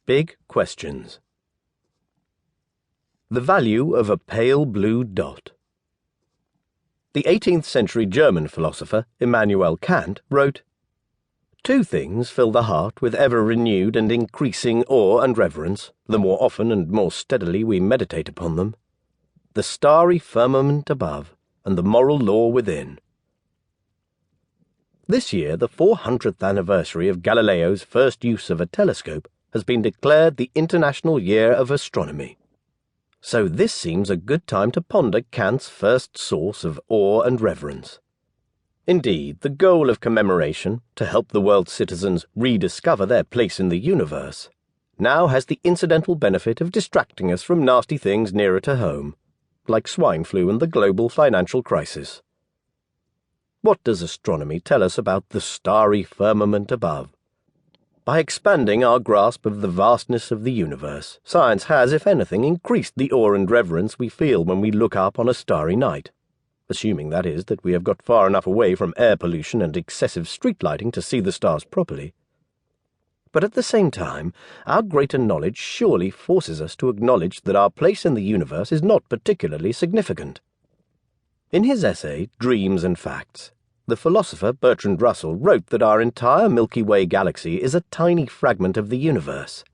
Big questions. The value of a pale blue dot. The 18th century German philosopher Immanuel Kant wrote, "Two things fill the heart with ever-renewed and increasing awe and reverence, the more often and more steadily we meditate upon them: the starry firmament above and the moral law within." This year, the 400th anniversary of Galileo's first use of a telescope has been declared the International Year of Astronomy. So this seems a good time to ponder Kant's first source of awe and reverence. Indeed, the goal of commemoration, to help the world's citizens rediscover their place in the universe, now has the incidental benefit of distracting us from nasty things nearer to home, like swine flu and the global financial crisis. What does astronomy tell us about the starry firmament above? By expanding our grasp of the vastness of the universe, science has, if anything, increased the awe and reverence we feel when we look up on a starry night, assuming, that is, that we have got far enough away from air pollution and excessive street lighting to see the stars properly. But at the same time, our greater knowledge surely forces us to acknowledge that our place in the universe is not particularly significant. In his essay, Dreams and Facts, the philosopher Bertrand Russell wrote that our entire Milky Way galaxy is a tiny fragment of the universe,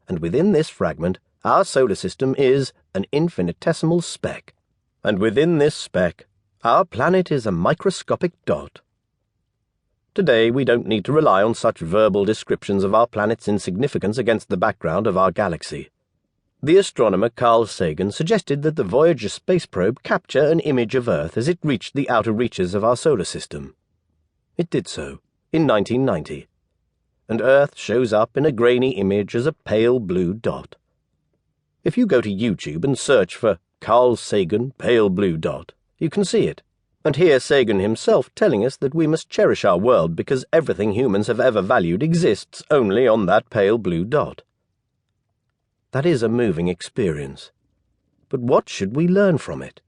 and within this fragment, our solar system is an infinitesimal speck, and within this speck, our planet is a microscopic dot. Today, we don't need to rely on such verbal descriptions of our planet's insignificance against the background of our galaxy. The astronomer Carl Sagan suggested that the Voyager space probe capture an image of Earth as it reached the outer reaches of our solar system. It did so, in 1990, and Earth shows up in a grainy image as a pale blue dot. If you go to YouTube and search for Carl Sagan pale blue dot, you can see it, and hear Sagan himself telling us that we must cherish our world because everything humans have ever valued exists only on that pale blue dot. That is a moving experience. But what should we learn from it?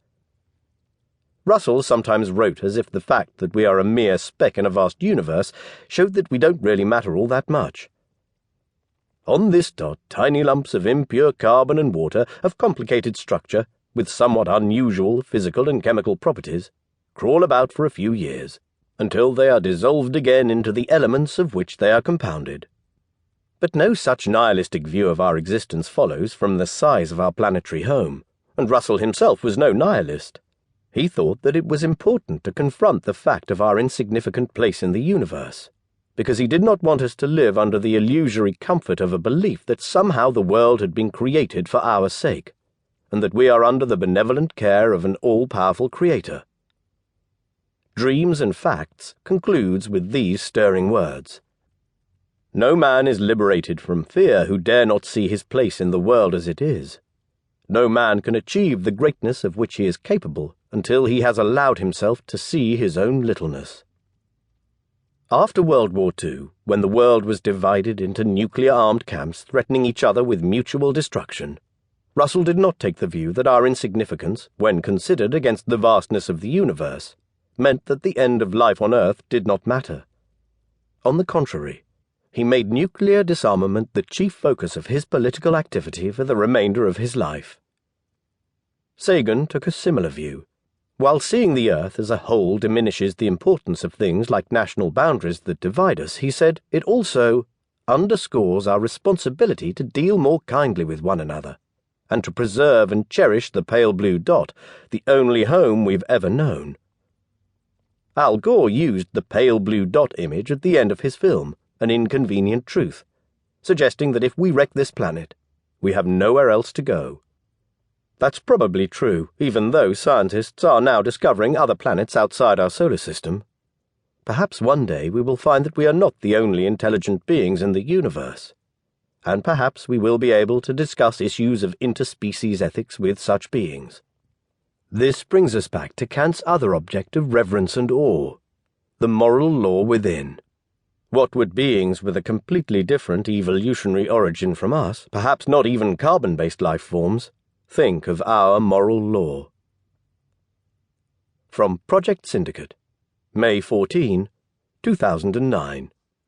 Russell sometimes wrote as if the fact that we are a mere speck in a vast universe showed that we don't really matter all that much. On this dot, tiny lumps of impure carbon and water of complicated structure, with somewhat unusual physical and chemical properties, crawl about for a few years, until they are dissolved again into the elements of which they are compounded. But no such nihilistic view of our existence follows from the size of our planetary home, and Russell himself was no nihilist. He thought that it was important to confront the fact of our insignificant place in the universe, because he did not want us to live under the illusory comfort of a belief that somehow the world had been created for our sake, and that we are under the benevolent care of an all-powerful creator. Dreams and Facts concludes with these stirring words: "No man is liberated from fear who dare not see his place in the world as it is. No man can achieve the greatness of which he is capable until he has allowed himself to see his own littleness." After World War II, when the world was divided into nuclear-armed camps threatening each other with mutual destruction, Russell did not take the view that our insignificance, when considered against the vastness of the universe, meant that the end of life on Earth did not matter. On the contrary, he made nuclear disarmament the chief focus of his political activity for the remainder of his life. Sagan took a similar view. While seeing the Earth as a whole diminishes the importance of things like national boundaries that divide us, he said, it also underscores our responsibility to deal more kindly with one another, and to preserve and cherish the pale blue dot, the only home we've ever known. Al Gore used the pale blue dot image at the end of his film, An Inconvenient Truth, suggesting that if we wreck this planet, we have nowhere else to go. That's probably true, even though scientists are now discovering other planets outside our solar system. Perhaps one day we will find that we are not the only intelligent beings in the universe, and perhaps we will be able to discuss issues of interspecies ethics with such beings. This brings us back to Kant's other object of reverence and awe, the moral law within. What would beings with a completely different evolutionary origin from us, perhaps not even carbon-based life forms, think of our moral law? From Project Syndicate, May 14, 2009.